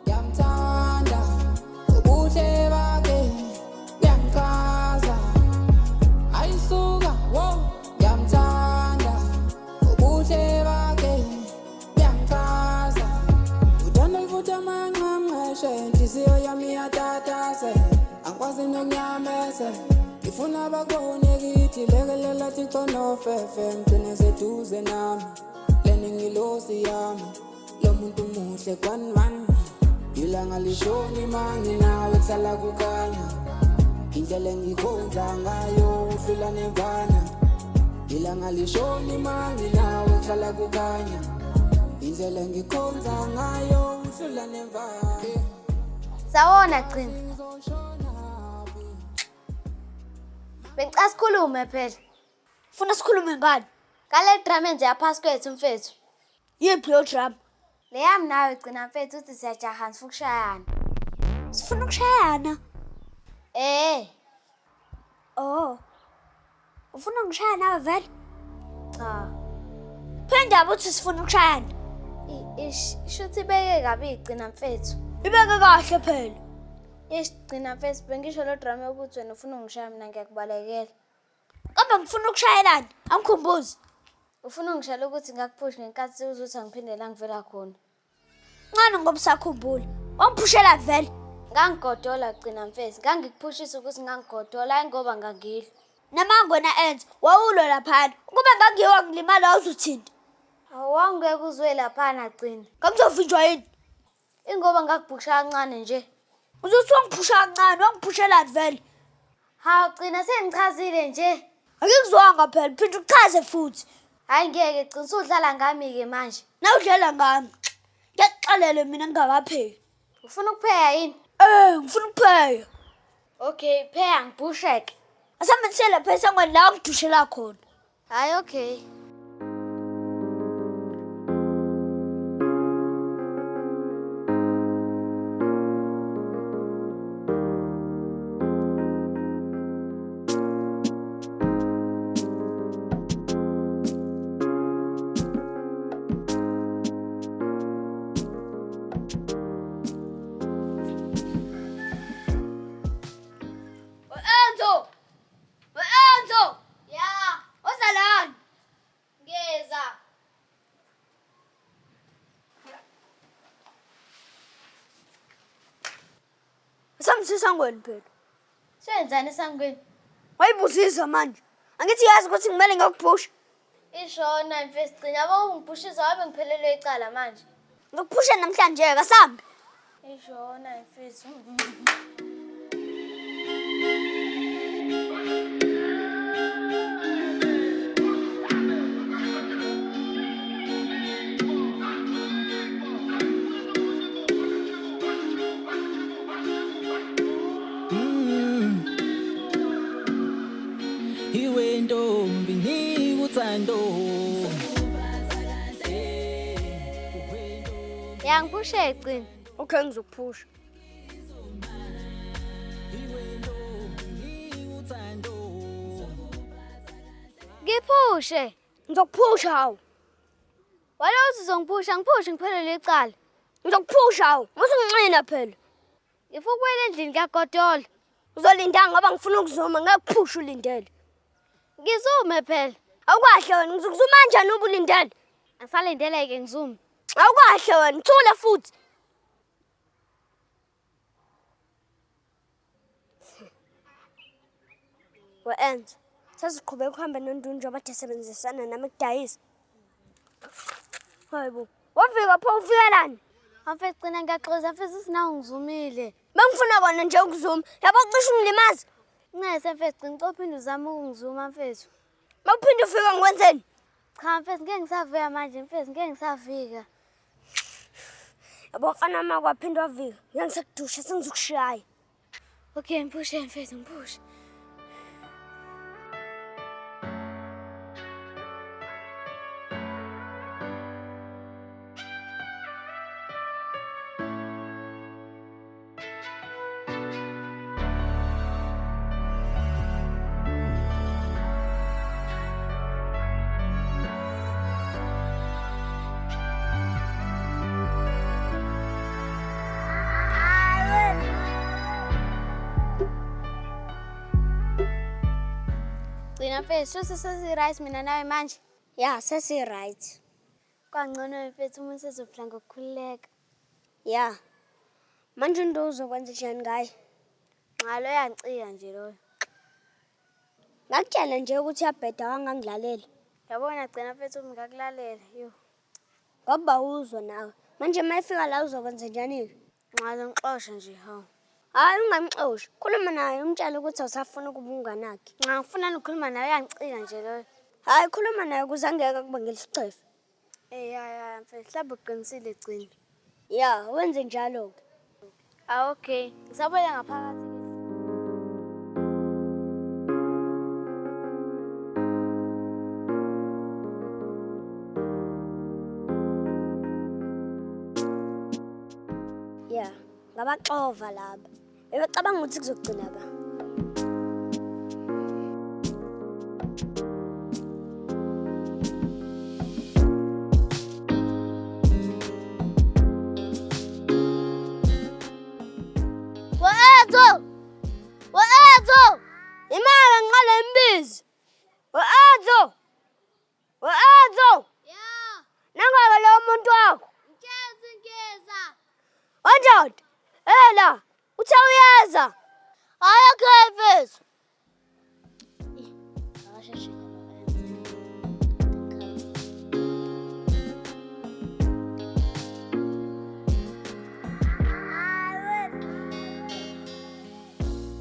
Yamtanda ubuhle bakhe yangichaza ayisuka yamtanda ubuhle bakhe yangichaza uthanda lifuthi manqamqeshe inhliziyo yami yatatase angikwazi nokunyamese ngifuna bakubone kithi lekelela Thixo nofefe ngigcine seduze nami leni ngilosi yami lo muntu muhle kwanman ilanga lishoni mangi nawe kusala kukhanya indlela engikhonza ngayo udlula nemvana ilanga lishoni mangi nawe kusala kukhanya indlela engikhonza ngayo udlula nemvana Sawona Gcina. Bengicela sikhulume phela. Ufuna sikhulume ngani? Kale drama enze yaphasi kwethu mfethu. Yiphi lo drama? Leyami nawe Gcina mfethu uthi siyajaha sifuna ukushayana. Sifuna ukushayana? Oh. Ufuna ngishaya nawe vele? Cha. Phindaba uthi sifuna ukushayana. Shuthi beke kabi Gcina mfethu. Ibeke kahle phela. Gcina mfethu bengisho lo drama ukuthi wena ufuna ungishaya mina ngiyakubalekela. Kambe ngifuna ukushayelana, angikhumbuzi. Ufuna ungishayela ukuthi ngakuphush ngenkathi uzuthi angiphindela ngivela khona. Ngani ngoba usakhumbula? Wangiphushela vele. Ngangigodola Gcina mfethu, ngangikuphushisa ukuthi ngangigodola hayi ngoba ngangidla. Namangona enze, wawulo laphana. Ukube ngangiyiwa ngilimala uzuthinta. Awangeke uzwe laphana Gcina. Ngangizovinjwa yini? Ingoba ngakubhuksha kancane nje. Uzothi wangiphusha kancane, wangiphushela vele. Hawu Gcina sengichazile nje. Akikuzwanga phela, phinda uchaze futhi. Hayi ngeke Gcina usudlala ngami ke manje. Nawudlela ngami. Ngiyakuxalela mina ngingakapheki. Ufuna ukupheka yini? Ngifuna ukupheka. Okay, pheka ngibhusheke. Asamenzela phela sangweni la ngidushela khona. Hayi okay. Enzo! Ya, Ozalani? ngeza. Samsisangweni phela. Senzani esangweni? Wayibuzisa manje. Angithi yazi ukuthi ngimele ngikuphusha. Ishona mfethu Gcina yabo ungiphushisa wabe ngiphelelwe icala manje. Ngikuphusha namhlanje kasambe. Ishona mfethu. Iwe ntombi nikuthando Yangiphushe Gcina. Okay ngizokuphusha. Ngiphushe. Ngizokuphusha hawo. Wala uthi uzongiphusha ngiphushe ngiphelelwe icala. Ngizokuphusha hawo. Musunginxina phela. Ngifuna ukubuyela endlini kaGodola. Uzolinda ngoba ngifuna ukuzuma ngekuphusha ulindele. Ngizume phela. Awukahle wena ngizokuzuma kanjani uba ulindele? Angisalindeleke ngizume. Awukahle wena thula futhi. Enzo, sasiqhubeka ukuhamba noNdunja abathe sebenzisana nami ekudayisa. Hayibo, wafika pho ufikelani? Mfethu Gcina ngiyaxoza mfethu sinawo ngizumile. Bengifuna kona nje ukuzuma. Yabo cishe ungilimaza. Ncese mfethu Gcina ucophinde uzame ukungizuma mfethu. Mawuphinde ufika ngikwenzeni? Cha mfethu ngeke ngisafika manje mfethu ngeke ngisafika. Yabo mfana mama kwaphinda wafika. Ngeke ngisekudusha sengizokushaya. Okay mphushe mfethu mphushe. Uyagcina mfethu, shuthi sesi-right mina nawe manje. Ya, sesi-right. Kwangcono mfethu umuntu sezophila ngokukhululeka. Ya. Manje into uzokwenza njani ngaye? Ngalo yancika nje loyo. Ngakutshela nje ukuthi uyabheda wangangilalela. Yabona gcina mfethu ngakulalela. Yo. Ngoba uzwa nawe. Manje mayifika la uzokwenza njani-ke? Ngalo ngixoshe nje hawu. Hayi ungamxoshi. Khuluma naye umtshele ukuthi awusafuna ukuba umngane wakhe. Ngifuna ukukhuluma nawe yancika nje loyo. Hayi khuluma naye ukuze angeke kubangela isicefe. Ya mfethu, mhlawumbe uqinisile gcina. Ya, wenze njalo-ke. Okay. Ngisabona ngaphakathi. Ya, ngabaxova laba. Bebecabanga ukuthi kuzogcina ba. Wa-Enzo! Imali ngiqale imbizi. Wa-Enzo! Ya, Nangaka lo muntu wakho. ngikeza ngeza. Wanjani? Ela, uthe uyeza. Hayi okay mfethu. Akasheshe.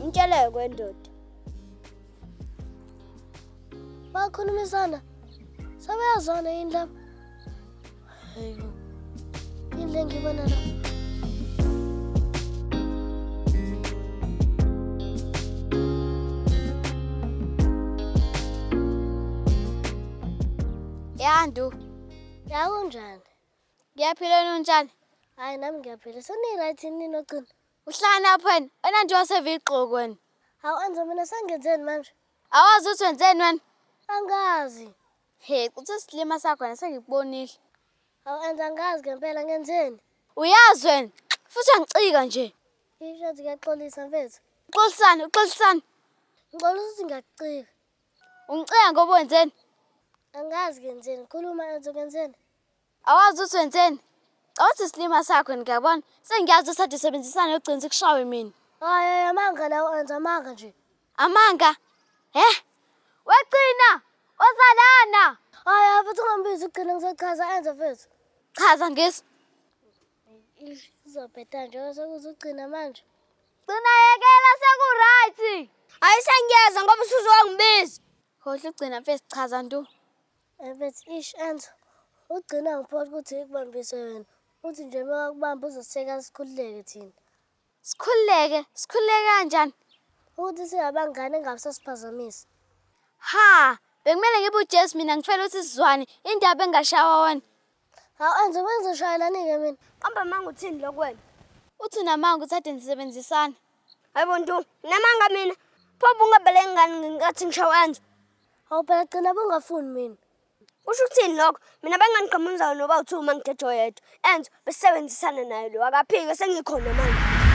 Mtshele kwendoda. Bakhulumisana. Sabeyazana yini lapha? Hayibo. Yini le ngibona la? Yandu. Ya kunjani? Ngiyaphila nonjani? Hayi nami ngiyaphila. Seni-right nini ogcina? Uhlala phela. Wena nje waseviqoko wena. Hawu Enzo mina sengenzeni manje? Awazi ukuthi wenzeni wena? Angazi. He, uthi isilima sakho wena sengikubonile. Hawu Enzo angazi ngempela ngenzeni? Uyazi wena. Futhi angicika nje. Isho ukuthi ngiyaxolisa mfethu. Uxolisani? Ngixolisa ukuthi ngiyakucika. Ungicika ngoba wenzeni? Angazi ngenzeni. Khuluma Enzo ngenzeni? Awazi ukuthi wenzeni? Awuthi isilima sakho ngiyabona. Sengiyazi ukuthi asebenzisana yogcina sikushawe mina. Hayi amanga lawo Enzo amanga nje. Amanga? Wegcina. Ozalana. Hayi mfethu ungambizi ugcina ngizochaza Enzo mfethu. Chaza ngisi. Uzobheda nje sekuzugcina manje. Gcina yekela seku-right. Hayi sengiyeza ngoba usuzwangibiza. Khohle ugcina mfethu chaza nto. Mfethu Enzo. Ugcina ngiphoqa ukuthi ikubambise wena. Uthi nje makubamba uzoseka sikhululeke thina. Sikhululeke? Sikhululeke kanjani? Ukuthi singabangane engasasiphazamisi. Ha, bekumele ngibe uJess mina ngifela ukuthi sizwane indaba engashawa wena. Hawu Enzo bengizoshayelani-ke mina. Kambe manga uthini lokho wena? Uthi namanga uthathe nisebenzisana. Hayibo ntu, namanga mina. Phobu ungabele ngani ngathi ngishawa Enzo. Hawu phela gcina bungafuni mina. Usho ukuthini lokho? Mina benganiqhamuza noba u2 mangithethe yedwa. Enzo besebenzisana naye lo akaphike sengikhona manje.